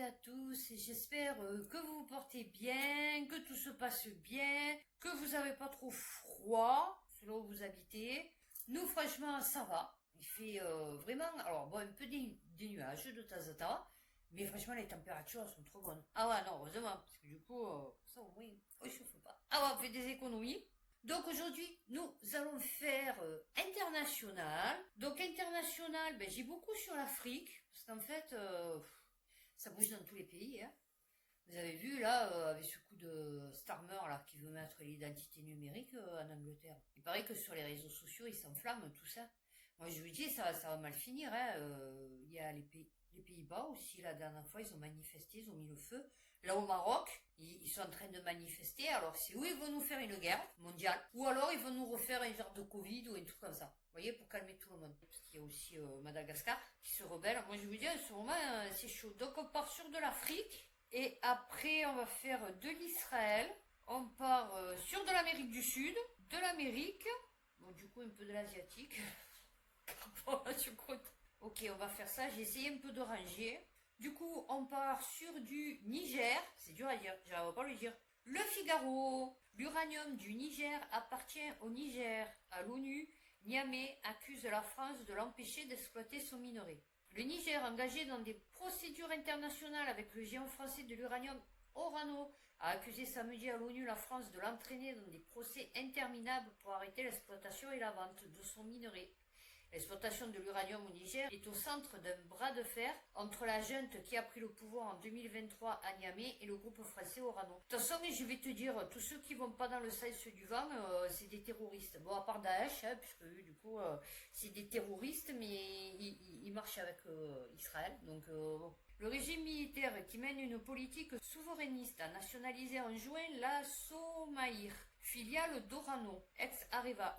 et à tous, et j'espère que vous vous portez bien, que tout se passe bien, que vous n'avez pas trop froid selon où vous habitez. Nous, franchement, ça va. Il fait vraiment, alors bon, un peu des nuages de temps en temps, mais franchement, les températures sont trop bonnes. Ah ouais, non, heureusement, parce que du coup, ça au moins, on ne chauffe pas. Ah ouais, on fait des économies. Donc aujourd'hui, nous allons faire international. Donc international, ben, j'ai beaucoup sur l'Afrique, parce qu'en fait, ça bouge dans tous les pays. Hein. Vous avez vu là, avec ce coup de Starmer là, qui veut mettre l'identité numérique en Angleterre. Il paraît que sur les réseaux sociaux, ils s'enflamment tout ça. Moi je vous dis, ça va mal finir. Hein. Il y a les Pays-Bas aussi, la dernière fois, ils ont manifesté, ils ont mis le feu. Là au Maroc, ils sont en train de manifester, alors c'est où ils vont nous faire une guerre mondiale, ou alors ils vont nous refaire un genre de Covid ou un truc comme ça. Vous voyez, pour calmer tout le monde. Parce qu'il y a aussi Madagascar qui se rebelle. Moi je vous dis, en ce moment, c'est chaud. Donc on part sur de l'Afrique, et après on va faire de l'Israël, on part sur de l'Amérique du Sud, de l'Amérique, bon du coup un peu de l'Asiatique, par rapport à ce côté. Ok, on va faire ça. J'ai essayé un peu de ranger. Du coup, on part sur du Niger. C'est dur à dire, je ne vais pas le dire. Le Figaro. L'uranium du Niger appartient au Niger. À l'ONU, Niamey accuse la France de l'empêcher d'exploiter son minerai. Le Niger, engagé dans des procédures internationales avec le géant français de l'uranium Orano, a accusé samedi à l'ONU la France de l'entraîner dans des procès interminables pour arrêter l'exploitation et la vente de son minerai. L'exploitation de l'uranium au Niger est au centre d'un bras de fer entre la junte qui a pris le pouvoir en 2023 à Niamey et le groupe français Orano. De toute façon, je vais te dire, tous ceux qui vont pas dans le sens du vent, c'est des terroristes. Bon, à part Daesh, hein, puisque du coup, c'est des terroristes, mais ils marchent avec Israël. Donc, bon. Le régime militaire qui mène une politique souverainiste a nationalisé en juin la Somaïr, filiale d'Orano, ex-Areva,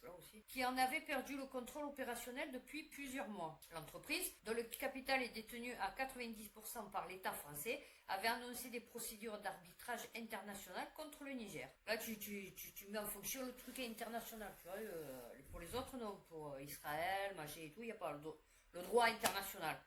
là aussi, qui en avait perdu le contrôle opérationnel depuis plusieurs mois. L'entreprise, dont le capital est détenu à 90% par l'État français, avait annoncé des procédures d'arbitrage international contre le Niger. Là, tu mets en fonction le truc international, tu vois, pour les autres, non, pour Israël, machin et tout, il n'y a pas le droit international.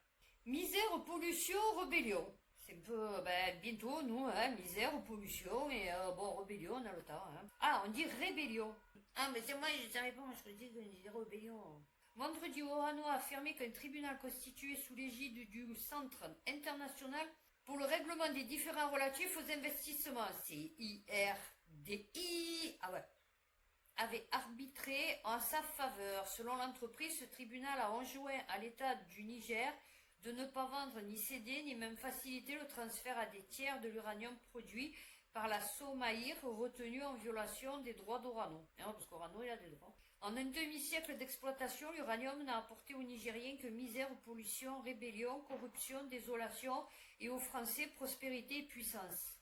Misère, pollution, rébellion. C'est un peu, bientôt, nous, hein, misère, pollution, et rébellion, on a le temps. Hein. Ah, on dit rébellion. Ah, mais c'est moi, je ne savais pas, moi je me disais qu'on disait rébellion. Vendredi, Orano a affirmé qu'un tribunal constitué sous l'égide du Centre international pour le règlement des différends relatifs aux investissements, CIRDI, avait arbitré en sa faveur. Selon l'entreprise, ce tribunal a enjoint à l'État du Niger de ne pas vendre ni céder ni même faciliter le transfert à des tiers de l'uranium produit par la Somaïr retenue en violation des droits d'Orano. Parce qu'Orano, il a des droits. En un demi-siècle d'exploitation, l'uranium n'a apporté aux Nigériens que misère, pollution, rébellion, corruption, désolation et aux Français prospérité et puissance.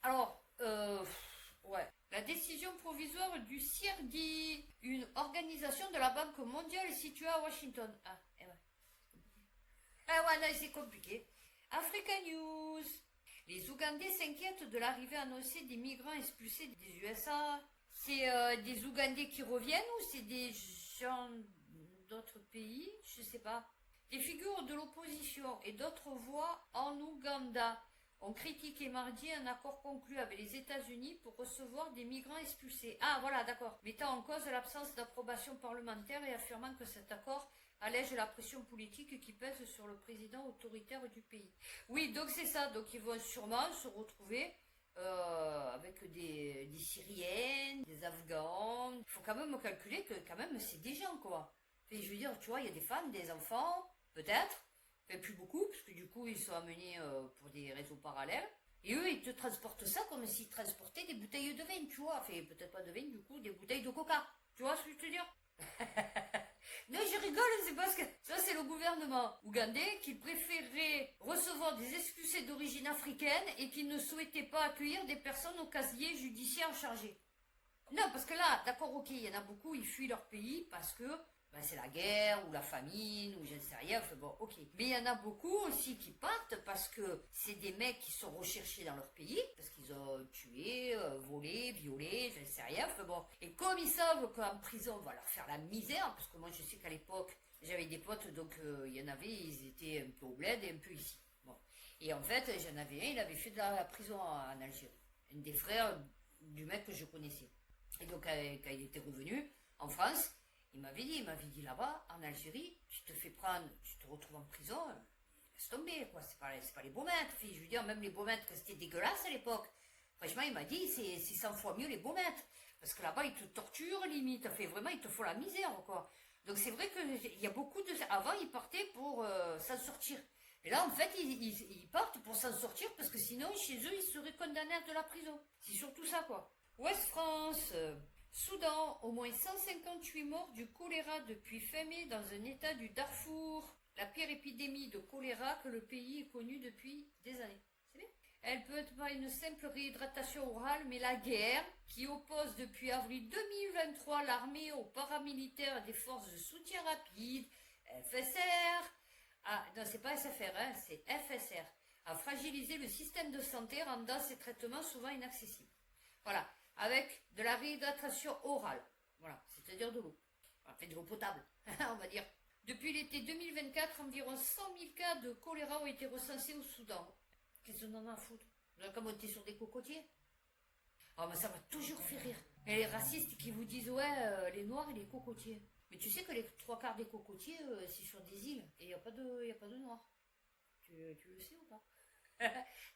Alors, la décision provisoire du CIRDI, une organisation de la Banque mondiale est située à Washington. Non, c'est compliqué. Africa News. Les Ougandais s'inquiètent de l'arrivée annoncée des migrants expulsés des USA. C'est des Ougandais qui reviennent ou c'est des gens d'autres pays? Je sais pas. Des figures de l'opposition et d'autres voix en Ouganda ont critiqué mardi un accord conclu avec les États-Unis pour recevoir des migrants expulsés. Ah voilà, d'accord. Mettant en cause l'absence d'approbation parlementaire et affirmant que cet accord allège la pression politique qui pèse sur le président autoritaire du pays. Oui, donc c'est ça. Donc ils vont sûrement se retrouver avec des Syriennes, des Afghans. Il faut quand même calculer que quand même c'est des gens, quoi. Et je veux dire, tu vois, il y a des femmes, des enfants, peut-être. Mais plus beaucoup, parce que du coup, ils sont amenés pour des réseaux parallèles. Et eux, ils te transportent ça comme s'ils transportaient des bouteilles de vin, tu vois. Enfin, peut-être pas de vin, du coup, des bouteilles de coca. Tu vois ce que je veux dire? Non, je rigole, c'est parce que ça, c'est le gouvernement ougandais qui préférait recevoir des expulsés d'origine africaine et qui ne souhaitait pas accueillir des personnes au casier judiciaire chargé. Non, parce que là, d'accord, ok, il y en a beaucoup, ils fuient leur pays parce que c'est la guerre ou la famine ou je ne sais rien, enfin bon, ok. Mais il y en a beaucoup aussi qui partent parce que c'est des mecs qui sont recherchés dans leur pays, parce qu'ils ont tué, volé, violé, je ne sais rien, enfin bon. Et comme ils savent qu'en prison, on va leur faire la misère, parce que moi je sais qu'à l'époque, j'avais des potes, donc il y en avait, ils étaient un peu au bled et un peu ici. Bon. Et en fait, j'en avais un, il avait fait de la prison en Algérie. Un des frères du mec que je connaissais. Et donc, quand il était revenu en France, il m'avait dit là-bas, en Algérie, tu te fais prendre, tu te retrouves en prison, laisse tomber, quoi. C'est pas les beaux maîtres, fille. Je veux dire, même les beaux maîtres, c'était dégueulasse à l'époque. Franchement, il m'a dit, c'est 100 fois mieux les beaux maîtres. Parce que là-bas, ils te torturent, limite. Fait, vraiment, ils te font la misère, quoi. Donc, c'est vrai qu'il y a beaucoup de... Avant, ils partaient pour s'en sortir. Et là, en fait, ils partent pour s'en sortir parce que sinon, chez eux, ils seraient condamnés à de la prison. C'est surtout ça, quoi. Ouest France, Soudan, au moins 158 morts du choléra depuis fin mai dans un état du Darfour. La pire épidémie de choléra que le pays ait connue depuis des années. C'est bien. Elle peut être pas une simple réhydratation orale, mais la guerre, qui oppose depuis avril 2023 l'armée aux paramilitaires des forces de soutien rapide, FSR, non, c'est pas SFR, hein, c'est FSR, a fragilisé le système de santé, rendant ces traitements souvent inaccessibles. Voilà, avec de la réhydratation orale, voilà, c'est-à-dire de l'eau, enfin de l'eau potable, on va dire. Depuis l'été 2024, environ 100 000 cas de choléra ont été recensés au Soudan. Qu'est-ce qu'on en a à foutre? On a qu'à monter sur des cocotiers. Oh, mais ça m'a toujours fait rire. Et les racistes qui vous disent, ouais, les noirs et les cocotiers. Mais tu sais que les trois quarts des cocotiers, c'est sur des îles. Et il n'y a pas de noirs. Tu le sais ou pas?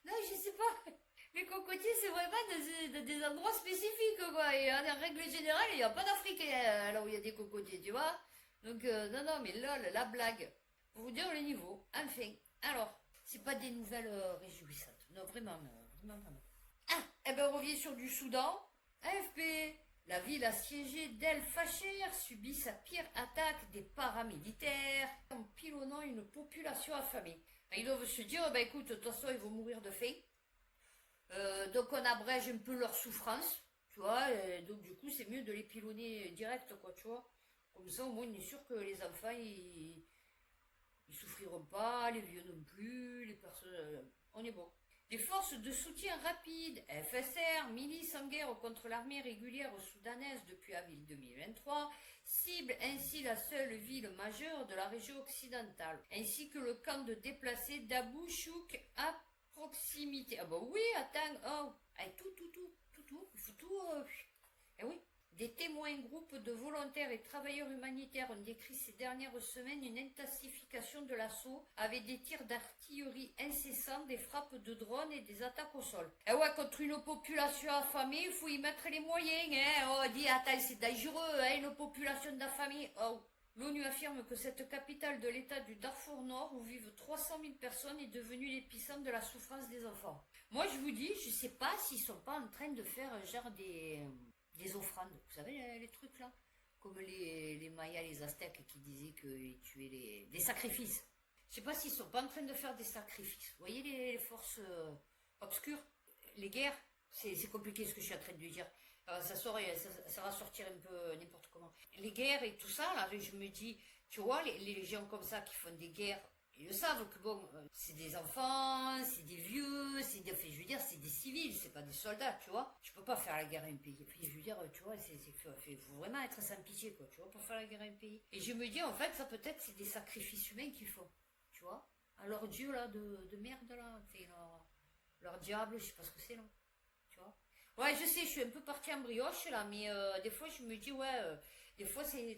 Non, je sais pas. Les cocotiers, c'est vraiment dans des endroits spécifiques, quoi. Et en règle générale, il n'y a pas d'Africains là où il y a des cocotiers, tu vois. Donc, non, mais lol, la blague. Pour vous dire le niveau. Enfin, alors, c'est pas des nouvelles réjouissantes. Non, vraiment, vraiment. Ah, eh ben on revient sur du Soudan. AFP, la ville assiégée d'El Fasher subit sa pire attaque des paramilitaires en pilonnant une population affamée. Ils doivent se dire, ben écoute, de toute façon, ils vont mourir de faim. Donc on abrège un peu leur souffrance, tu vois. Donc du coup, c'est mieux de les pilonner direct, quoi, tu vois. Comme ça, au moins, on est sûr que les enfants, ils souffriront pas, les vieux non plus, les personnes... on est bon. Les forces de soutien rapide, FSR, milices en guerre contre l'armée régulière soudanaise depuis avril 2023, ciblent ainsi la seule ville majeure de la région occidentale, ainsi que le camp de déplacés d'Abou Chouk à proximité. Ah bah oui, attends, oh, tout, il faut tout... Eh oui. Des témoins groupes de volontaires et travailleurs humanitaires ont décrit ces dernières semaines une intensification de l'assaut avec des tirs d'artillerie incessants, des frappes de drones et des attaques au sol. Et ouais, contre une population affamée, il faut y mettre les moyens, hein. Oh, dis, attends, c'est dangereux, hein, une population d'affamés. Oh. L'ONU affirme que cette capitale de l'état du Darfour Nord, où vivent 300 000 personnes, est devenue l'épicentre de la souffrance des enfants. Moi, je vous dis, je sais pas s'ils sont pas en train de faire genre des offrandes, vous savez les trucs là, comme les Mayas, les Aztèques qui disaient qu'ils tuaient des sacrifices. Je sais pas s'ils sont pas en train de faire des sacrifices. Vous voyez les forces obscures, les guerres, c'est compliqué ce que je suis en train de dire. Ça va sortir un peu n'importe comment. Les guerres et tout ça, là, je me dis, tu vois, les gens comme ça qui font des guerres, ils le savent que bon, c'est des enfants, c'est des vieux, je veux dire, c'est des civils, c'est pas des soldats, tu vois. Tu peux pas faire la guerre à un pays. Et puis, je veux dire, tu vois, faut vraiment être sans pitié, quoi, tu vois, pour faire la guerre à un pays. Et je me dis, en fait, ça peut-être, c'est des sacrifices humains qu'ils font, tu vois. À leur dieu, là, de merde, là, leur diable, je sais pas ce que c'est, là, tu vois. Ouais, je sais, je suis un peu partie en brioche, là, mais des fois, je me dis, ouais, des fois, c'est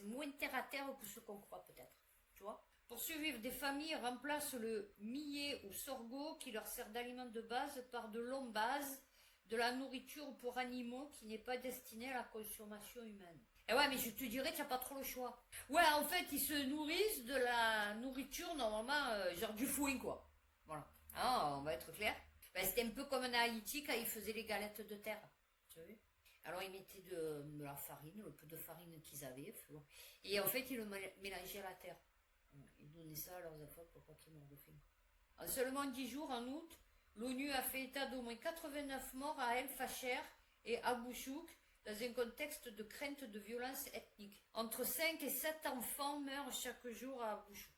moins terre à terre que ce qu'on croit, peut-être, tu vois. Pour survivre, des familles remplacent le millet ou sorgho qui leur sert d'aliment de base par de l'ombase, de la nourriture pour animaux qui n'est pas destinée à la consommation humaine. Et ouais, mais je te dirais qu'il n'y a pas trop le choix. Ouais, en fait, ils se nourrissent de la nourriture, normalement, genre du foin, quoi. Voilà. Ah, on va être clair. Ben, c'était un peu comme en Haïti quand ils faisaient les galettes de terre. Tu as vu? Alors ils mettaient de la farine, le peu de farine qu'ils avaient, et en fait ils le mélangeaient à la terre. Ils donnaient ça à leurs enfants pour pas qu'ils meurent de faim. En seulement 10 jours, en août, l'ONU a fait état d'au moins 89 morts à El Fasher et à Abou Chouk dans un contexte de crainte de violence ethnique. Entre 5 et 7 enfants meurent chaque jour à Abou Chouk.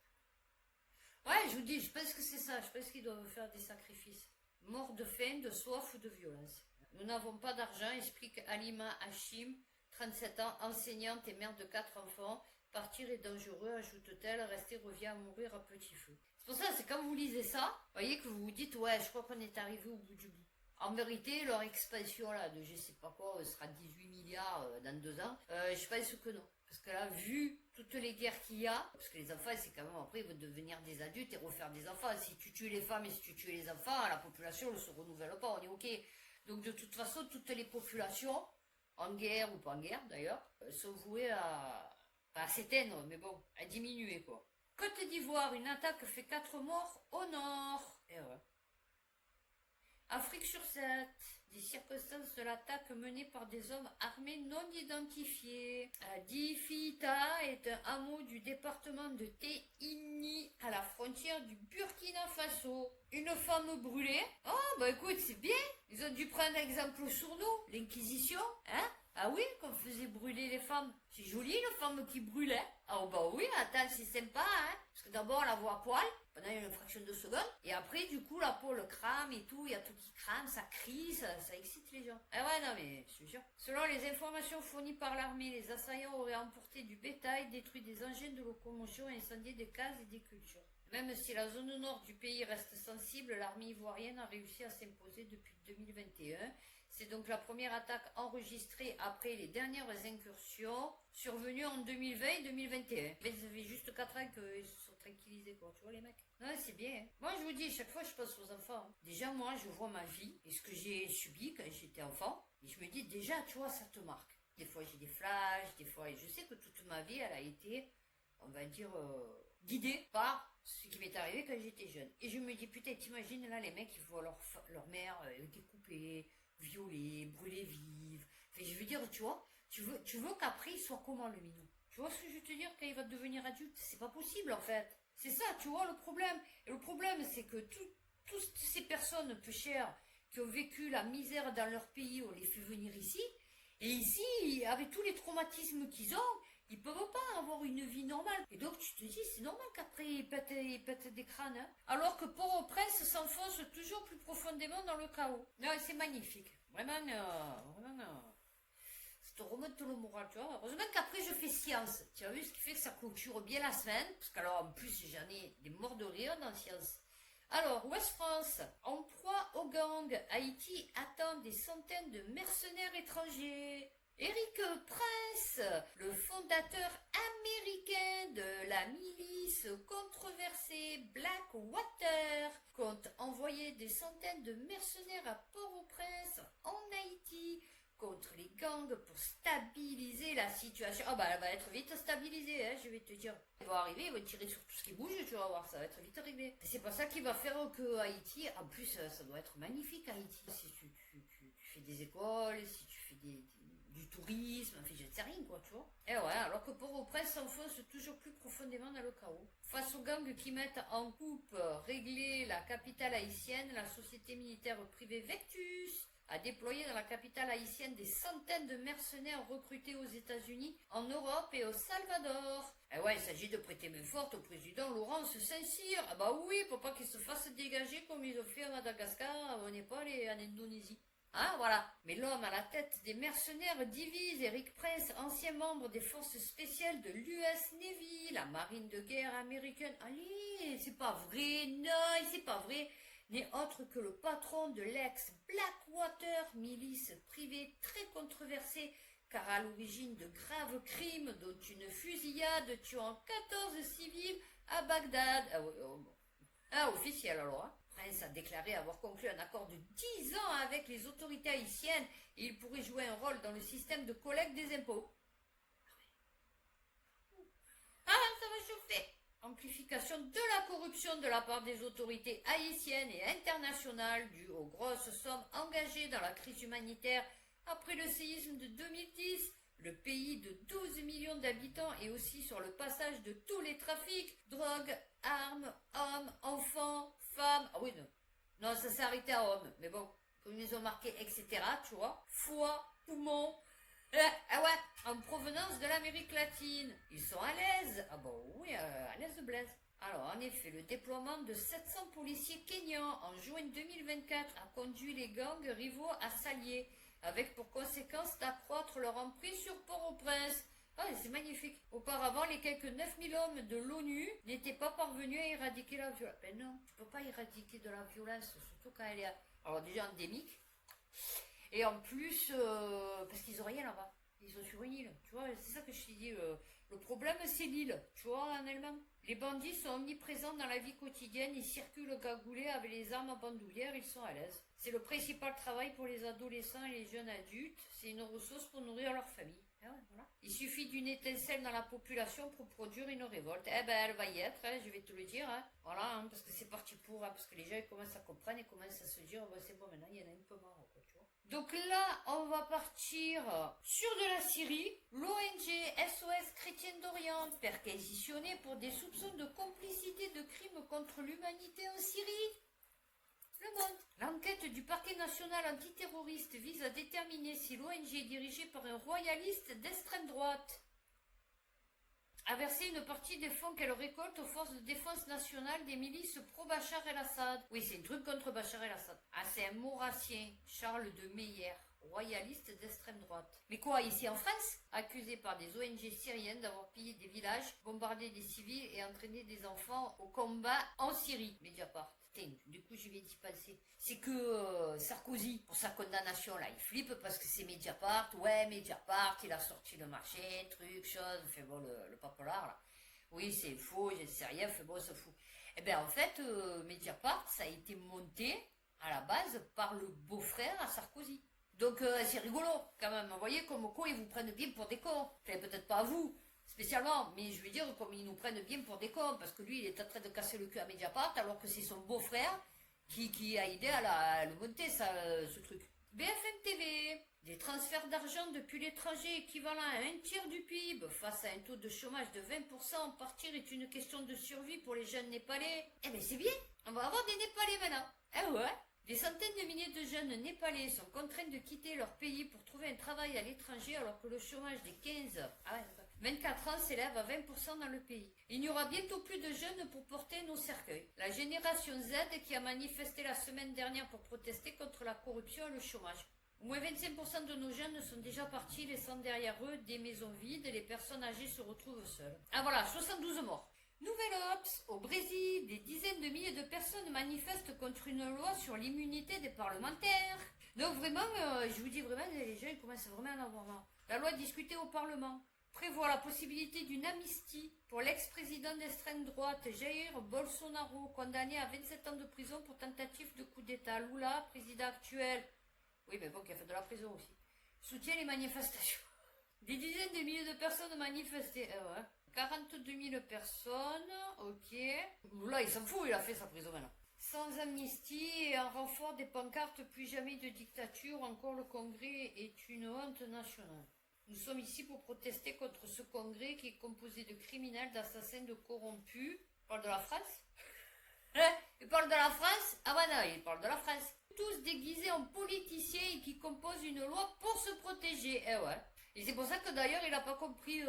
Ouais, je vous dis, je pense que c'est ça. Je pense qu'ils doivent faire des sacrifices. Mort de faim, de soif ou de violence. Nous n'avons pas d'argent, explique Halima Hachim, 37 ans, enseignante et mère de 4 enfants. Partir est dangereux, ajoute-t-elle, rester revient à mourir à petit feu. C'est pour ça, c'est quand vous lisez ça, vous voyez que vous vous dites, ouais, je crois qu'on est arrivé au bout du bout. En vérité, leur expansion là de je sais pas quoi sera 18 milliards dans 2 ans. Je pense que non. Parce que là, vu toutes les guerres qu'il y a, parce que les enfants, c'est quand même après, ils vont devenir des adultes et refaire des enfants. Si tu tues les femmes et si tu tues les enfants, la population ne se renouvelle pas, on est ok. Donc de toute façon, toutes les populations, en guerre ou pas en guerre d'ailleurs, sont vouées pas à s'éteindre, mais bon, à diminuer quoi. Côte d'Ivoire, une attaque fait 4 morts au nord. Et ouais. Afrique sur 7, des circonstances de l'attaque menée par des hommes armés non identifiés. Difita est un hameau du département de Téini, à la frontière du Burkina Faso. Une femme brûlée. Oh, bah écoute, c'est bien. Ils ont dû prendre exemple sur nous, l'inquisition, hein? Ah oui, qu'on faisait brûler les femmes. C'est joli, une femme qui brûlait. Ah bah oui, attends, c'est sympa, hein. Parce que d'abord, on la voit à poil, pendant une fraction de seconde. Et après, du coup, la peau le crame et tout. Il y a tout qui crame, ça crie, ça excite les gens. Ah ouais, non mais, je suis sûr. Selon les informations fournies par l'armée, les assaillants auraient emporté du bétail, détruit des engins de locomotion et incendié des cases et des cultures. Même si la zone nord du pays reste sensible, l'armée ivoirienne a réussi à s'imposer depuis 2021. C'est donc la première attaque enregistrée après les dernières incursions survenues en 2020 et 2021. Mais ça fait juste 4 ans qu'ils se sont tranquillisés, quoi. Tu vois les mecs? Non, c'est bien. Hein. Moi, je vous dis, chaque fois, je pense aux enfants. Hein. Déjà, moi, je vois ma vie et ce que j'ai subi quand j'étais enfant. Et je me dis, déjà, tu vois, ça te marque. Des fois, j'ai des flashs, des fois... Et je sais que toute ma vie, elle a été, on va dire, guidée par ce qui m'est arrivé quand j'étais jeune. Et je me dis, putain, t'imagines, là, les mecs, ils voient leur mère découpée, violée, brûlée vive. Enfin, je veux dire, tu vois, tu veux qu'après, il soit comment, le minou? Tu vois ce que je veux te dire, quand il va devenir adulte? C'est pas possible, en fait. C'est ça, tu vois, le problème. Et le problème, c'est que toutes ces personnes peu chères qui ont vécu la misère dans leur pays, on les fait venir ici. Et ici, avec tous les traumatismes qu'ils ont, ils peuvent pas avoir une vie normale. Et donc tu te dis, c'est normal qu'après ils pètent des crânes. Hein. Alors que Port-au-Prince s'enfonce toujours plus profondément dans le chaos. Non, c'est magnifique. Vraiment, ça te remonte le moral, tu vois. Heureusement qu'après je fais science. Tu as vu ce qui fait que ça clôture bien la semaine. Parce qu'alors en plus j'en ai des morts de rire dans science. Alors, Ouest France, en proie au gang, Haïti attend des centaines de mercenaires étrangers. Eric Prince, le fondateur américain de la milice controversée Blackwater, compte envoyer des centaines de mercenaires à Port-au-Prince, en Haïti, contre les gangs pour stabiliser la situation. Ah bah elle va être vite stabilisée, hein, je vais te dire. Ils vont arriver, ils vont tirer sur tout ce qui bouge, tu vas voir, ça va être vite réglé. C'est pas ça qui va faire que Haïti, en plus ça doit être magnifique Haïti. Si tu fais des écoles, si tu fais du tourisme, enfin je ne sais rien quoi, tu vois. Et ouais, alors que Port-au-Prince s'enfonce toujours plus profondément dans le chaos. Face aux gangs qui mettent en coupe régler la capitale haïtienne, la société militaire privée Vectus a déployé dans la capitale haïtienne des centaines de mercenaires recrutés aux États-Unis, en Europe et au Salvador. Et ouais, il s'agit de prêter main forte au président Laurence Saint-Cyr. Ah bah oui, pour pas qu'il se fasse dégager comme ils ont fait à Madagascar, au Népal et en Indonésie. Hein, voilà. Mais l'homme à la tête des mercenaires divise Eric Prince, ancien membre des forces spéciales de l'US Navy, la marine de guerre américaine. Allez, c'est pas vrai, non, c'est pas vrai. N'est autre que le patron de l'ex-Blackwater, milice privée très controversée, car à l'origine de graves crimes, dont une fusillade tuant 14 civils à Bagdad. Ah, ouais, oh, bon. Ah, officiel alors, hein. Prince a déclaré avoir conclu un accord de 10 ans avec les autorités haïtiennes et il pourrait jouer un rôle dans le système de collecte des impôts. Ah, ça va chauffer. Amplification de la corruption de la part des autorités haïtiennes et internationales due aux grosses sommes engagées dans la crise humanitaire après le séisme de 2010. Le pays de 12 millions d'habitants est aussi sur le passage de tous les trafics, drogue, armes, hommes, enfants, femmes. Ah oui, non. Non, ça s'est arrêté à hommes. Mais bon, comme ils ont marqué, etc., tu vois. Foie, poumon. Ah ouais, en provenance de l'Amérique latine. Ils sont à l'aise. Ah bah oui, à l'aise de Blaise. Alors, en effet, le déploiement de 700 policiers kenyans en juin 2024 a conduit les gangs rivaux à s'allier, avec pour conséquence d'accroître leur emprise sur Port-au-Prince. Ah, c'est magnifique. Auparavant, les quelques 9000 hommes de l'ONU n'étaient pas parvenus à éradiquer la violence. Ben non, tu peux pas éradiquer de la violence, surtout quand elle est, alors déjà endémique, et en plus, parce qu'ils ont rien là-bas. Ils sont sur une île, tu vois, c'est ça que je t'ai dit. Le problème, c'est l'île, tu vois, en elle-même. Les bandits sont omniprésents dans la vie quotidienne, ils circulent cagoulés avec les armes en bandoulière, ils sont à l'aise. C'est le principal travail pour les adolescents et les jeunes adultes, c'est une ressource pour nourrir leur famille. Ah ouais, voilà. Il suffit d'une étincelle dans la population pour produire une révolte. Eh ben, elle va y être, hein, je vais te le dire. Hein. Voilà, hein, parce que c'est parti pour, parce que les gens ils commencent à comprendre et commencent à se dire, oh, ben, c'est bon, maintenant il y en a un peu marre, quoi, tu vois. Donc là, on va partir sur de la Syrie. L'ONG SOS Chrétienne d'Orient, perquisitionnée pour des soupçons de complicité de crimes contre l'humanité en Syrie. Le Monde. L'enquête du parquet national antiterroriste vise à déterminer si l'ONG est dirigée par un royaliste d'extrême droite. A versé une partie des fonds qu'elle récolte aux forces de défense nationale des milices pro-Bachar el-Assad. Oui, c'est un truc contre Bachar el-Assad. Ah, c'est un maurassien, Charles de Meyer, royaliste d'extrême droite. Mais quoi, ici en France? Accusé par des ONG syriennes d'avoir pillé des villages, bombardé des civils et entraîné des enfants au combat en Syrie. Mediapart. Du coup, je vais y penser. C'est que Sarkozy, pour sa condamnation, là, il flippe parce que c'est Mediapart. Ouais, Mediapart, il a sorti le marché, truc, chose. Fait bon, le papelard, là. Oui, c'est faux, je sais rien, fait bon, c'est fou. Eh bien, en fait, Mediapart, ça a été monté à la base par le beau-frère à Sarkozy. Donc, c'est rigolo, quand même. Vous voyez, comme quoi ils vous prennent bien pour des cons. Enfin, peut-être pas à vous. Spécialement, mais je veux dire comme ils nous prennent bien pour des cons, parce que lui il est en train de casser le cul à Mediapart, alors que c'est son beau-frère qui a aidé à le monter, ça, ce truc. BFM TV, des transferts d'argent depuis l'étranger équivalent à un tiers du PIB face à un taux de chômage de 20%, partir est une question de survie pour les jeunes Népalais. Eh ben c'est bien, on va avoir des Népalais maintenant. Eh ouais. Des centaines de milliers de jeunes Népalais sont contraints de quitter leur pays pour trouver un travail à l'étranger alors que le chômage des 24 ans s'élève à 20% dans le pays. Il n'y aura bientôt plus de jeunes pour porter nos cercueils. La génération Z qui a manifesté la semaine dernière pour protester contre la corruption et le chômage. Au moins 25% de nos jeunes sont déjà partis, laissant derrière eux des maisons vides et les personnes âgées se retrouvent seules. Ah voilà, 72 morts. Nouvelle Ops, au Brésil, des dizaines de milliers de personnes manifestent contre une loi sur l'immunité des parlementaires. Donc vraiment, je vous dis vraiment, les gens ils commencent vraiment à en avoir marre. La loi discutée au Parlement prévoit la possibilité d'une amnistie pour l'ex-président d'extrême droite Jair Bolsonaro, condamné à 27 ans de prison pour tentative de coup d'État. Lula, président actuel, oui mais bon, qui a fait de la prison aussi, soutient les manifestations. Des dizaines de milliers de personnes manifestaient, ouais. 42 000 personnes, ok. Là, il s'en fout, il a fait sa prison maintenant. Sans amnistie et en renfort des pancartes, plus jamais de dictature, encore le Congrès est une honte nationale. Nous sommes ici pour protester contre ce Congrès qui est composé de criminels, d'assassins, de corrompus. Il parle de la France? Il parle de la France? Ah bah non, il parle de la France. Tous déguisés en politiciens et qui composent une loi pour se protéger. Eh ouais. Et c'est pour ça que d'ailleurs il n'a pas compris,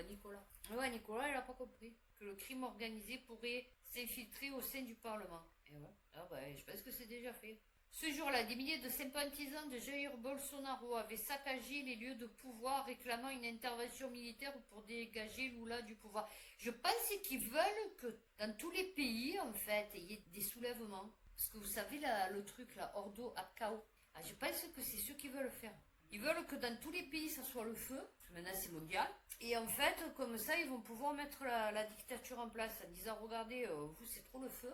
Nicolas. Ouais, Nicolas, il n'a pas compris que le crime organisé pourrait s'infiltrer au sein du Parlement. Et ouais. Ah bah, je pense que c'est déjà fait. Ce jour-là, des milliers de sympathisants de Jair Bolsonaro avaient saccagé les lieux de pouvoir, réclamant une intervention militaire pour dégager Lula du pouvoir. Je pense qu'ils veulent que dans tous les pays, en fait, il y ait des soulèvements. Parce que vous savez, là, le truc, là, Ordo Apcao, je pense que c'est ceux qui veulent faire. Ils veulent que dans tous les pays, ça soit le feu. Parce que maintenant, c'est mondial. Et en fait, comme ça, ils vont pouvoir mettre la dictature en place en disant, regardez, vous, c'est trop le feu.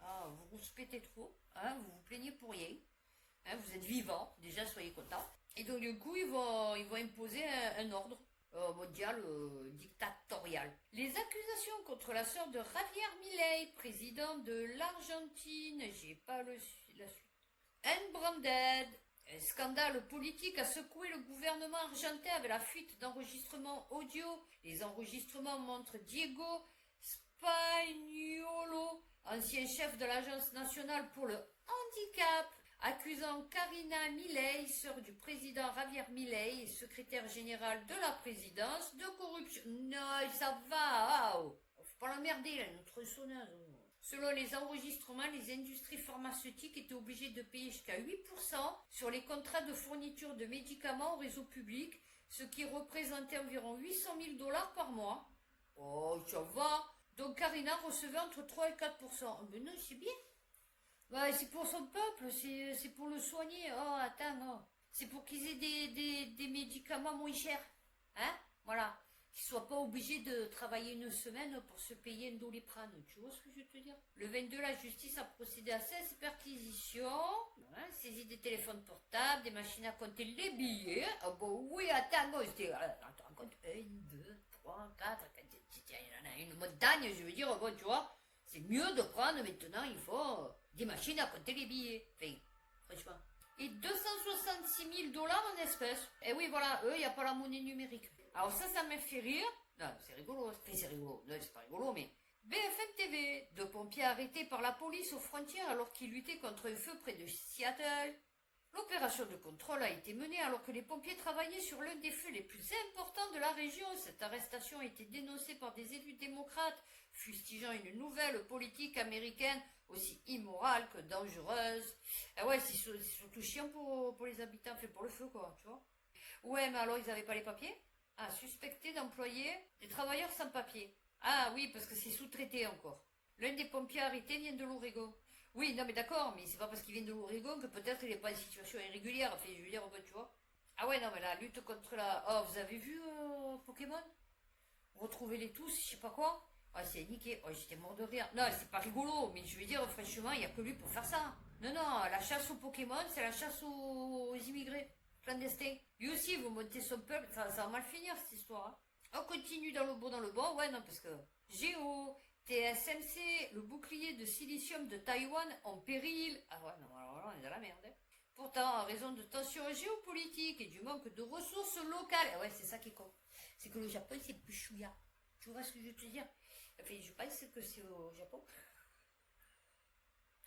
Ah, vous vous pétez trop, hein, vous vous plaignez pour rien, hein, vous êtes vivants, déjà soyez contents. Et donc du coup ils vont imposer un ordre mondial dictatorial. Les accusations contre la sœur de Javier Milei, président de l'Argentine, j'ai pas la suite. Unbranded. Un scandale politique a secoué le gouvernement argentin avec la fuite d'enregistrements audio. Les enregistrements montrent Diego Spagnuolo, ancien chef de l'Agence nationale pour le handicap, accusant Karina Milei, sœur du président Javier Milei et secrétaire générale de la présidence, de corruption. Non, ça va, faut pas l'emmerder, là, notre sonneuse. Selon les enregistrements, les industries pharmaceutiques étaient obligées de payer jusqu'à 8% sur les contrats de fourniture de médicaments au réseau public, ce qui représentait environ 800 000 dollars par mois. Oh, ça va. Donc Karina recevait entre 3 et 4%. Mais non, c'est bien. Ouais, c'est pour son peuple, c'est pour le soigner. Oh, attends, non. C'est pour qu'ils aient des médicaments moins chers. Hein? Voilà. Qu'ils soient pas obligés de travailler une semaine pour se payer un Doliprane. Tu vois ce que je veux te dire? Le 22, la justice a procédé à 16 perquisitions. Voilà, saisi des téléphones portables, des machines à compter les billets. Ah bon, oui, attends, non, c'était... Attends, compte 1, 2, 3, 4, il y en a une montagne, je veux dire, bon, tu vois. C'est mieux de prendre maintenant, il faut des machines à compter les billets. Enfin, franchement. Et 266 000 dollars en espèces. Et oui, voilà, eux, il n'y a pas la monnaie numérique. Alors ça m'a fait rire. Non, c'est rigolo. Enfin, c'est rigolo. Non, c'est pas rigolo, mais... BFM TV. Deux pompiers arrêtés par la police aux frontières alors qu'ils luttaient contre un feu près de Seattle. L'opération de contrôle a été menée alors que les pompiers travaillaient sur l'un des feux les plus importants de la région. Cette arrestation a été dénoncée par des élus démocrates, fustigeant une nouvelle politique américaine aussi immorale que dangereuse. Ah ouais, c'est surtout chiant pour les habitants, fait pour le feu, quoi, tu vois. Ouais, mais alors ils n'avaient pas les papiers? Ah, suspecté d'employer des travailleurs sans papier. Ah oui, parce que c'est sous-traité encore. L'un des pompiers arrêtés vient de l'Oregon. Oui, non mais d'accord, mais c'est pas parce qu'il vient de l'Oregon que peut-être il n'est pas en situation irrégulière. Enfin, je veux dire, tu vois. Ah ouais, non mais la lutte contre la... Oh, vous avez vu Pokémon? Retrouvez-les tous, je sais pas quoi. Ah, c'est niqué. Oh, j'étais mort de rire. Non, c'est pas rigolo, mais je veux dire, franchement, il n'y a que lui pour faire ça. Non, non, la chasse aux Pokémon, c'est la chasse aux immigrés clandestins. Lui aussi, vous montez son peuple, ça va mal finir cette histoire. Hein. On continue dans le bon, ouais, non, parce que... Géo, TSMC, le bouclier de silicium de Taïwan en péril. Ah ouais, non, alors là, on est dans la merde. Hein. Pourtant, en raison de tensions géopolitiques et du manque de ressources locales, ah ouais, c'est ça qui est con. C'est que le Japon, c'est plus chouïa. Tu vois ce que je veux te dire? Enfin, je pense que c'est au Japon.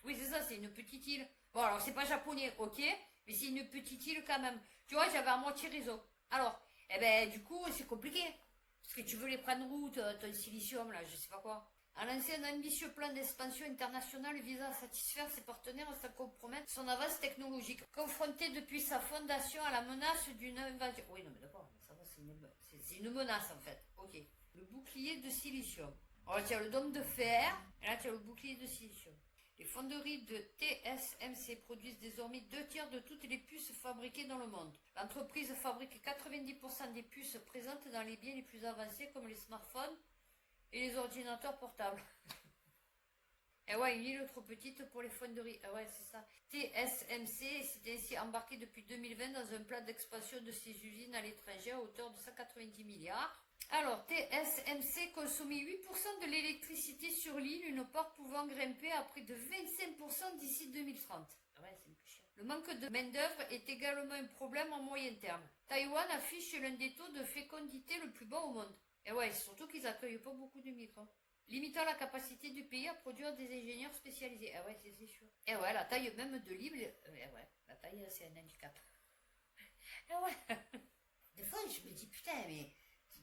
Oui, c'est ça, c'est une petite île. Bon, alors, c'est pas japonais, ok, mais c'est une petite île quand même. Tu vois, j'avais à moitié raison. Alors, eh ben, du coup, c'est compliqué. Parce que tu veux les prendre route, ton silicium, là, je sais pas quoi. A lancé un ambitieux plan d'expansion internationale visant à satisfaire ses partenaires sans compromettre son avance technologique. Confronté depuis sa fondation à la menace d'une invasion. Oui, non, mais d'accord, ça va, c'est une menace en fait. Ok. Le bouclier de silicium. Alors là, tu as le dôme de fer, et là, tu as le bouclier de silicium. Les fonderies de TSMC produisent désormais 2/3 de toutes les puces fabriquées dans le monde. L'entreprise fabrique 90% des puces présentes dans les biens les plus avancés comme les smartphones et les ordinateurs portables. Et ouais, une île trop petite pour les fonderies. Ah ouais, c'est ça. TSMC s'est ainsi embarqué depuis 2020 dans un plan d'expansion de ses usines à l'étranger à hauteur de 190 milliards. Alors, TSMC consommait 8% de l'électricité sur l'île, une part pouvant grimper à près de 25% d'ici 2030. Ah ouais, c'est un peu cher. Le manque de main-d'œuvre est également un problème en moyen terme. Taïwan affiche l'un des taux de fécondité le plus bas au monde. Et ouais, surtout qu'ils accueillent pas beaucoup de migrants. Limitant la capacité du pays à produire des ingénieurs spécialisés. Ah ouais, c'est sûr. Et ouais, la taille même de l'île, ouais, la taille c'est un handicap. Et ouais. Des fois, je me dis, putain, mais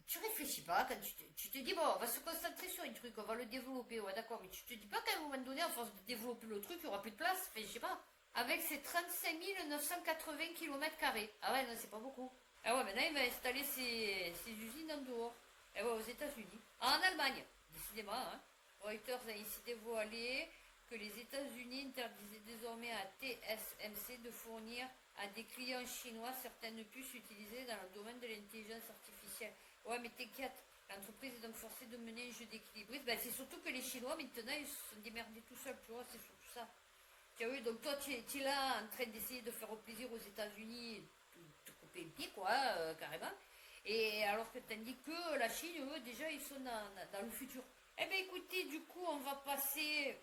tu réfléchis pas quand tu te dis, bon, on va se concentrer sur un truc, on va le développer, ouais, d'accord, mais tu te dis pas qu'à un moment donné, à force de développer le truc, il n'y aura plus de place, enfin, je sais pas. Avec ses 35 980 km². Ah ouais, non, c'est pas beaucoup. Ah ouais, maintenant, il va installer ses usines en dehors. Et ouais, aux États-Unis. En Allemagne, décidément, hein. Reuters a ainsi dévoilé que les États-Unis interdisaient désormais à TSMC de fournir à des clients chinois certaines puces utilisées dans le domaine de l'intelligence artificielle. Ouais, mais t'inquiète, l'entreprise est donc forcée de mener un jeu d'équilibre. Ben, c'est surtout que les Chinois, maintenant, ils se sont démerdés tout seuls, tu vois, c'est surtout ça. Tu vois, donc toi, tu es là en train d'essayer de faire plaisir aux États-Unis, te couper le pied, quoi, carrément. Et alors que tandis que la Chine, eux, déjà, ils sont dans le futur. Eh bien, écoutez, du coup, on va passer,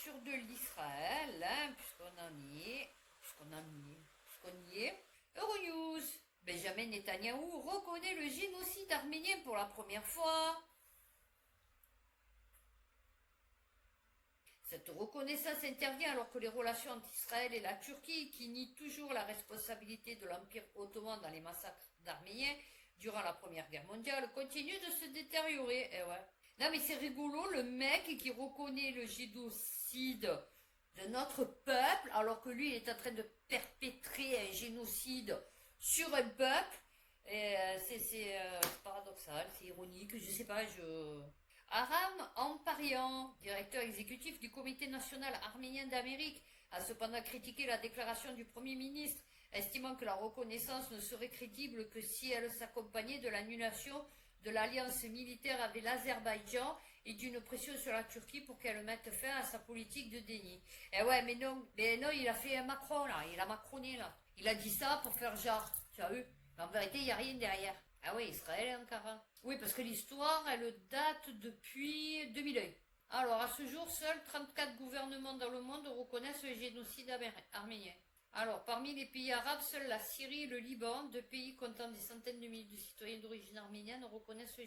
sur de l'Israël, hein, puisqu'on y est. Euronews. Benjamin Netanyahou reconnaît le génocide arménien pour la première fois. Cette reconnaissance intervient alors que les relations entre Israël et la Turquie, qui nient toujours la responsabilité de l'Empire ottoman dans les massacres d'Arméniens durant la Première Guerre mondiale, continuent de se détériorer. Eh ouais. Non mais c'est rigolo, le mec qui reconnaît le génocide de notre peuple, alors que lui il est en train de perpétrer un génocide sur un peuple, Et c'est paradoxal, c'est ironique, je sais pas, Aram Amparian, directeur exécutif du Comité national arménien d'Amérique, a cependant critiqué la déclaration du Premier ministre, estimant que la reconnaissance ne serait crédible que si elle s'accompagnait de l'annulation de l'alliance militaire avec l'Azerbaïdjan et d'une pression sur la Turquie pour qu'elle mette fin à sa politique de déni. Et ouais, mais non, il a fait un Macron là, il a macroné là. Il a dit ça pour faire genre, tu as vu? Mais en vérité, il n'y a rien derrière. Ah oui, Israël est encore un. Oui, parce que l'histoire, elle date depuis 2001. Alors, à ce jour, seuls 34 gouvernements dans le monde reconnaissent le génocide arménien. Alors, parmi les pays arabes, seuls la Syrie et le Liban, deux pays comptant des centaines de milliers de citoyens d'origine arménienne, reconnaissent le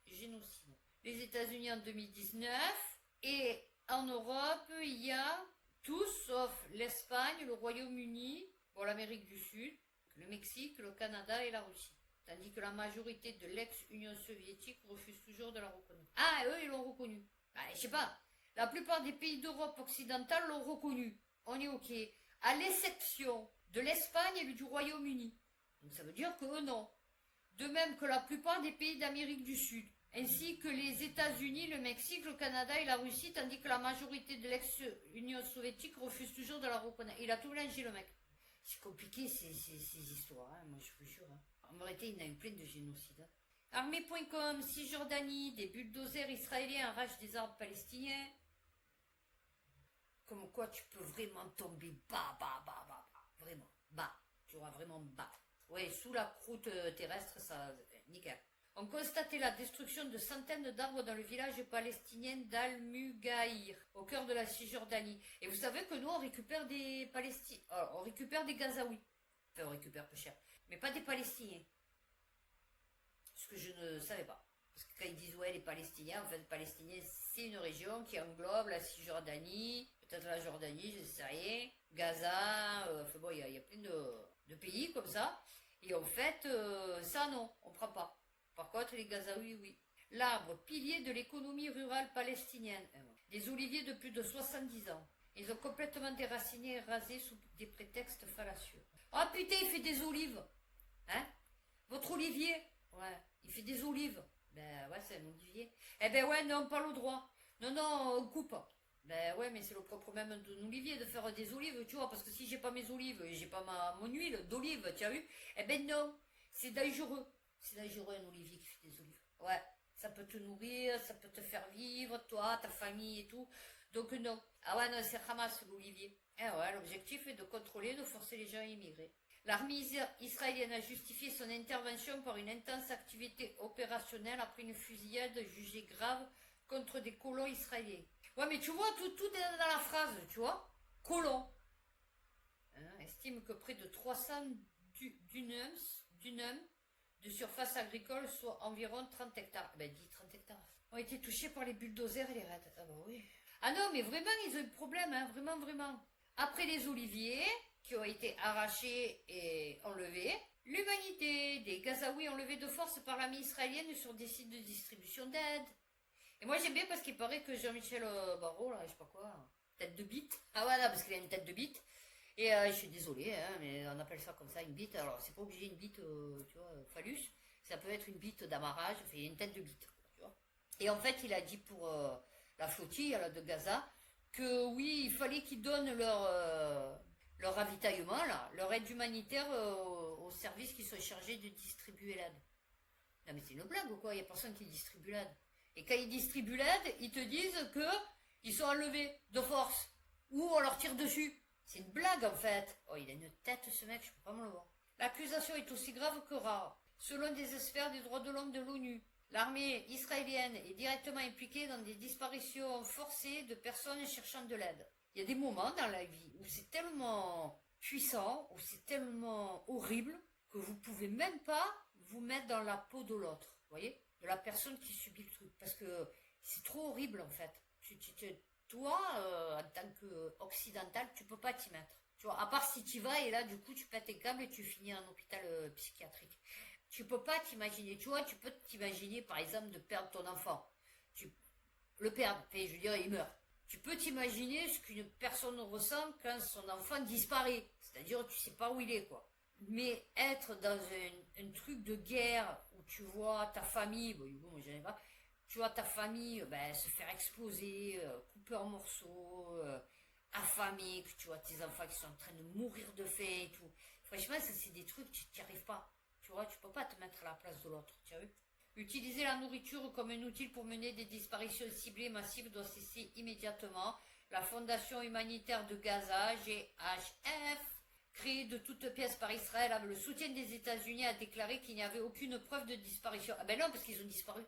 génocide. Les États-Unis en 2019, et en Europe, il y a tous, sauf l'Espagne, le Royaume-Uni, bon, l'Amérique du Sud, le Mexique, le Canada et la Russie. Tandis que la majorité de l'ex-Union soviétique refuse toujours de la reconnaître. Ah, eux, ils l'ont reconnu. Bah, je sais pas. La plupart des pays d'Europe occidentale l'ont reconnu. On est ok. À l'exception de l'Espagne et du Royaume-Uni. Donc ça veut dire que eux, non. De même que la plupart des pays d'Amérique du Sud. Ainsi que les États-Unis, le Mexique, le Canada et la Russie, tandis que la majorité de l'ex-Union soviétique refuse toujours de la reconnaître. Il a tout mélangé, le mec. C'est compliqué ces histoires, hein, moi je vous jure. Hein. En vérité, il y en a eu plein de génocides. Hein. Armée.com, Cisjordanie, des bulldozers israéliens arrachent des arbres palestiniens. Comme quoi tu peux vraiment tomber bas. Vraiment, bas. Tu auras vraiment bas. Ouais, sous la croûte terrestre, ça, nickel. On constatait la destruction de centaines d'arbres dans le village palestinien d'Al-Mugaïr, au cœur de la Cisjordanie. Et vous savez que nous, on récupère des Palestiniens, on récupère des Gazaouis. Enfin, on récupère peu cher, mais pas des Palestiniens. Ce que je ne savais pas. Parce que quand ils disent, ouais, les Palestiniens, en fait, les Palestiniens, c'est une région qui englobe la Cisjordanie, peut-être la Jordanie, je ne sais rien, Gaza, enfin bon, il y a plein de pays comme ça. Et en fait, ça, non, on ne prend pas. Par contre, les Gazaouis, oui. L'arbre, pilier de l'économie rurale palestinienne. Des oliviers de plus de 70 ans. Ils ont complètement déraciné et rasé sous des prétextes fallacieux. Ah putain, il fait des olives. Hein? Votre olivier? Ouais, il fait des olives. Ben ouais, c'est un olivier. Eh ben ouais, non, pas le droit. Non, on coupe. Ben ouais, mais c'est le propre même d'un olivier de faire des olives, tu vois, parce que si j'ai pas mes olives et j'ai pas mon huile d'olive, tu as vu? Eh ben non, c'est dangereux. C'est dangereux un olivier qui fait des olives. Ouais, ça peut te nourrir, ça peut te faire vivre, toi, ta famille et tout. Donc non. Ah ouais, non, c'est Hamas l'olivier. Eh ouais, l'objectif est de contrôler, de forcer les gens à immigrer. L'armée israélienne a justifié son intervention par une intense activité opérationnelle après une fusillade jugée grave contre des colons israéliens. Ouais, mais tu vois, tout est dans la phrase, tu vois. Colons. Estime que près de 300 dunums de surface agricole, soit environ 30 hectares. Ben, dis 30 hectares. Ont été touchés par les bulldozers et les raids. Ah bah oui. Ah non, mais vraiment, ils ont eu problème, hein, vraiment. Après les oliviers, qui ont été arrachés et enlevés, l'humanité des Gazaouis enlevés de force par l'armée israélienne sur des sites de distribution d'aide. Et moi j'aime bien parce qu'il paraît que Jean-Michel Barrot, là, je sais pas quoi, tête de bite. Ah voilà, parce qu'il a une tête de bite. Et je suis désolée, hein, mais on appelle ça comme ça une bite. Alors c'est pas obligé une bite, tu vois, phallus. Ça peut être une bite d'amarrage, enfin une tête de bite, tu vois. Et en fait, il a dit pour la flottille là, de Gaza que oui, il fallait qu'ils donnent leur ravitaillement, là, leur aide humanitaire aux services qui sont chargés de distribuer l'aide. Non mais c'est une blague ou quoi? Il n'y a personne qui distribue l'aide. Et quand ils distribuent l'aide, ils te disent que ils sont enlevés de force. Ou on leur tire dessus. C'est une blague en fait. Oh, il a une tête ce mec, je peux pas me le voir. L'accusation est aussi grave que rare. Selon des experts des droits de l'homme de l'ONU, l'armée israélienne est directement impliquée dans des disparitions forcées de personnes cherchant de l'aide. Il y a des moments dans la vie où c'est tellement puissant, où c'est tellement horrible, que vous pouvez même pas vous mettre dans la peau de l'autre. Vous voyez? De la personne qui subit le truc. Parce que c'est trop horrible en fait. Toi, en tant qu'occidental, tu peux pas t'y mettre. Tu vois, à part si tu vas et là, du coup, tu pètes tes câbles et tu finis en hôpital psychiatrique. Tu peux pas t'imaginer. Tu vois, tu peux t'imaginer, par exemple, de perdre ton enfant. Le perdre, enfin, je veux dire, il meurt. Tu peux t'imaginer ce qu'une personne ressent quand son enfant disparaît. C'est-à-dire, tu sais pas où il est, quoi. Mais être dans un truc de guerre où tu vois ta famille, bon, moi j'en ai pas, tu vois ta famille ben, se faire exploser, couper en morceaux, affamée, que tu vois tes enfants qui sont en train de mourir de faim et tout. Franchement, ça c'est des trucs, tu n'y arrives pas. Tu vois, tu peux pas te mettre à la place de l'autre, tu as vu. Utiliser la nourriture comme un outil pour mener des disparitions ciblées massives doit cesser immédiatement. La Fondation humanitaire de Gaza, GHF, créée de toutes pièces par Israël avec le soutien des États-Unis, a déclaré qu'il n'y avait aucune preuve de disparition. Ah ben non, parce qu'ils ont disparu.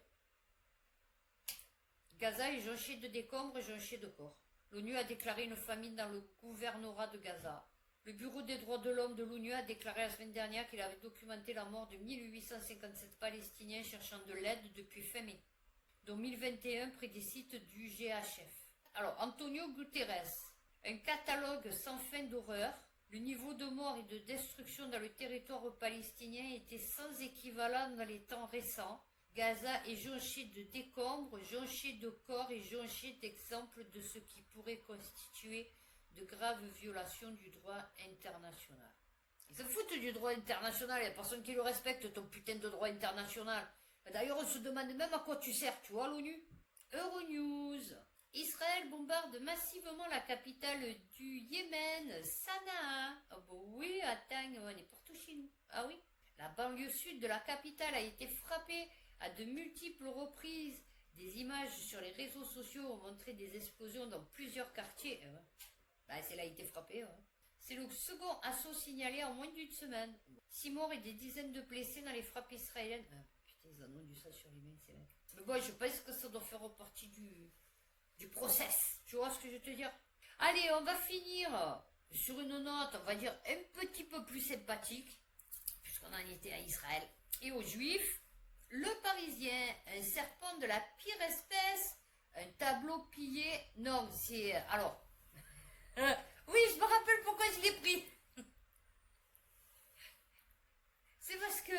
Gaza est jonché de décombres et jonché de corps. L'ONU a déclaré une famine dans le gouvernorat de Gaza. Le Bureau des droits de l'homme de l'ONU a déclaré la semaine dernière qu'il avait documenté la mort de 1857 Palestiniens cherchant de l'aide depuis fin mai, dont 1021 près des sites du GHF. Alors, Antonio Guterres, un catalogue sans fin d'horreur. Le niveau de mort et de destruction dans le territoire palestinien était sans équivalent dans les temps récents. Gaza est jonché de décombres, jonché de corps et jonché d'exemples de ce qui pourrait constituer de graves violations du droit international. Ils se foutent du droit international, il n'y a personne qui le respecte, ton putain de droit international. D'ailleurs, on se demande même à quoi tu sers, tu vois, l'ONU. Euronews. Israël bombarde massivement la capitale du Yémen, Sanaa. Ah bon oui, attends, on est partout chez nous. Ah oui. La banlieue sud de la capitale a été frappée à de multiples reprises. Des images sur les réseaux sociaux ont montré des explosions dans plusieurs quartiers. Bah, c'est là a été frappé. C'est le second assaut signalé en moins d'une semaine. 6 morts et des dizaines de blessés dans les frappes israéliennes. Putain, ils en ont du sang sur les mains, ces mecs. Mais bon, je pense que ça doit faire partie du process. Tu vois ce que je veux te dire? Allez, on va finir sur une note, on va dire, un petit peu plus sympathique, puisqu'on en était à Israël et aux Juifs. Le Parisien, un serpent de la pire espèce, un tableau pillé. Non, c'est... Alors... oui, je me rappelle pourquoi je l'ai pris. C'est parce que...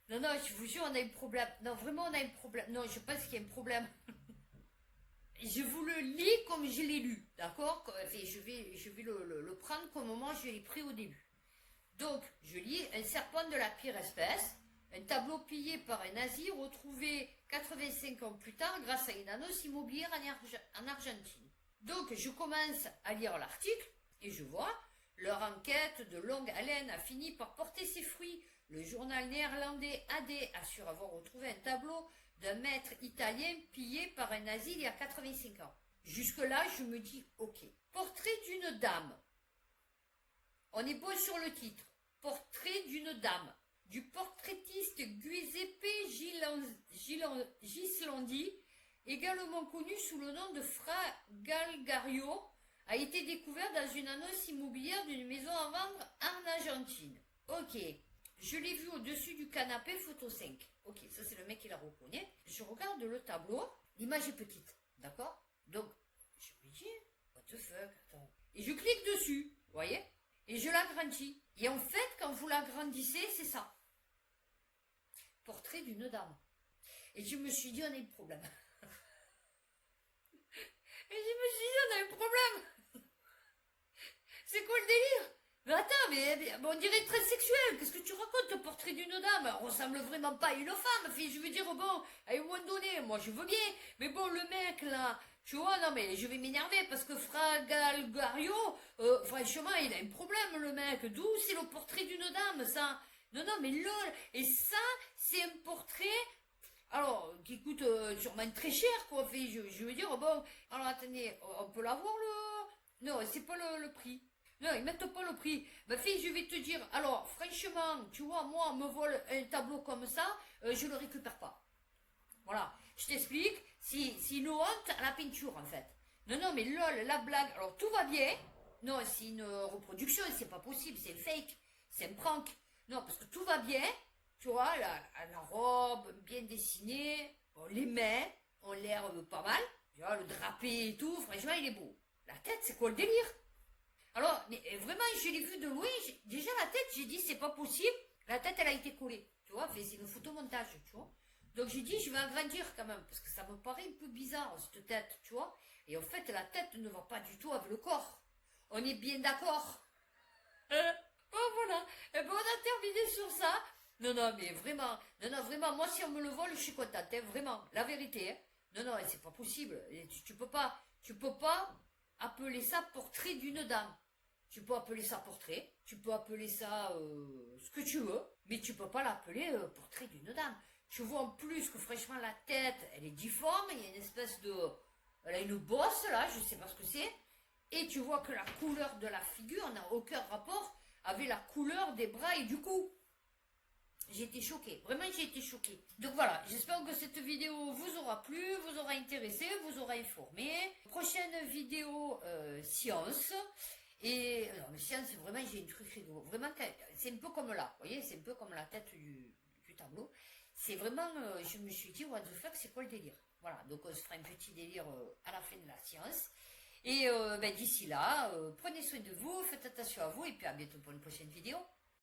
Non, je vous jure, on a un problème. Non, vraiment, on a un problème. Non, je pense qu'il y a un problème. Je vous le lis comme je l'ai lu, d'accord? Je vais le prendre comme moi je l'ai pris au début. Donc, je lis un serpent de la pire espèce, un tableau pillé par un nazi retrouvé 85 ans plus tard grâce à une annonce immobilière en Argentine. Donc, je commence à lire l'article et je vois, leur enquête de longue haleine a fini par porter ses fruits. Le journal néerlandais AD assure avoir retrouvé un tableau d'un maître italien pillé par un nazi il y a 85 ans. Jusque-là, je me dis, ok. Portrait d'une dame. On est bon sur le titre. Portrait d'une dame. Du portraitiste Giuseppe Gislandi, également connu sous le nom de Fra Galgario, a été découvert dans une annonce immobilière d'une maison à vendre en Argentine. Ok. Je l'ai vu au-dessus du canapé, photo 5. Ok, ça c'est le mec qui la reconnaît. Je regarde le tableau, l'image est petite, d'accord? Donc, je me dis, what the fuck, attends. Et je clique dessus, vous voyez? Et je l'agrandis. Et en fait, quand vous l'agrandissez, c'est ça. Portrait d'une dame. Et je me suis dit, on a un problème. Et je me suis dit, on a un problème. C'est quoi le délire? Mais attends, mais on dirait très sexuel. Qu'est-ce que tu racontes, le portrait d'une dame? Elle ressemble vraiment pas à une femme. Enfin, je veux dire, bon, à un moment donné, moi je veux bien. Mais bon, le mec là, tu vois, non mais je vais m'énerver parce que Fragalgario, franchement, il a un problème, le mec. D'où c'est le portrait d'une dame, ça? Non, mais lol. Et ça, c'est un portrait... Alors, qui coûte sûrement très cher, quoi. Enfin, je veux dire, bon... Alors, attendez, on peut l'avoir, le... Non, c'est pas le prix. Non, ils mettent pas le prix. Ma fille, je vais te dire, alors, franchement, tu vois, moi, on me vole un tableau comme ça, je le récupère pas. Voilà, je t'explique, c'est une honte à la peinture, en fait. Non, mais lol, la blague, alors tout va bien. Non, c'est une reproduction, c'est pas possible, c'est fake, c'est un prank. Non, parce que tout va bien, tu vois, la robe bien dessinée, bon, les mains ont l'air pas mal, tu vois, le drapé et tout, franchement, il est beau. La tête, c'est quoi le délire? Alors, mais vraiment, je l'ai vu de loin, déjà la tête, j'ai dit, c'est pas possible, la tête, elle a été collée, tu vois, c'est une photomontage, tu vois. Donc j'ai dit, je vais agrandir quand même, parce que ça me paraît un peu bizarre, cette tête, tu vois. Et en fait, la tête ne va pas du tout avec le corps. On est bien d'accord? Oh, voilà. Et ben, on a terminé sur ça. Non, non, mais vraiment, non, non, vraiment, moi, si on me le vole, je suis contente, hein, vraiment, la vérité, hein. Non, non, c'est pas possible. Et tu peux pas appeler ça portrait d'une dame. Tu peux appeler ça portrait, tu peux appeler ça ce que tu veux, mais tu peux pas l'appeler portrait d'une dame. Tu vois en plus que franchement la tête, elle est difforme, il y a une espèce de... Elle a une bosse là, je sais pas ce que c'est. Et tu vois que la couleur de la figure n'a aucun rapport avec la couleur des bras et du cou. J'ai été choquée, vraiment j'ai été choquée. Donc voilà, j'espère que cette vidéo vous aura plu, vous aura intéressé, vous aura informé. Prochaine vidéo science. Et non mais science, vraiment j'ai un truc rigolo. Vraiment, c'est un peu comme là, vous voyez, c'est un peu comme la tête du tableau. C'est vraiment, je me suis dit, what the fuck, c'est quoi le délire? Voilà, donc on se fera un petit délire à la fin de la science. Et ben, d'ici là, prenez soin de vous, faites attention à vous, et puis à bientôt pour une prochaine vidéo.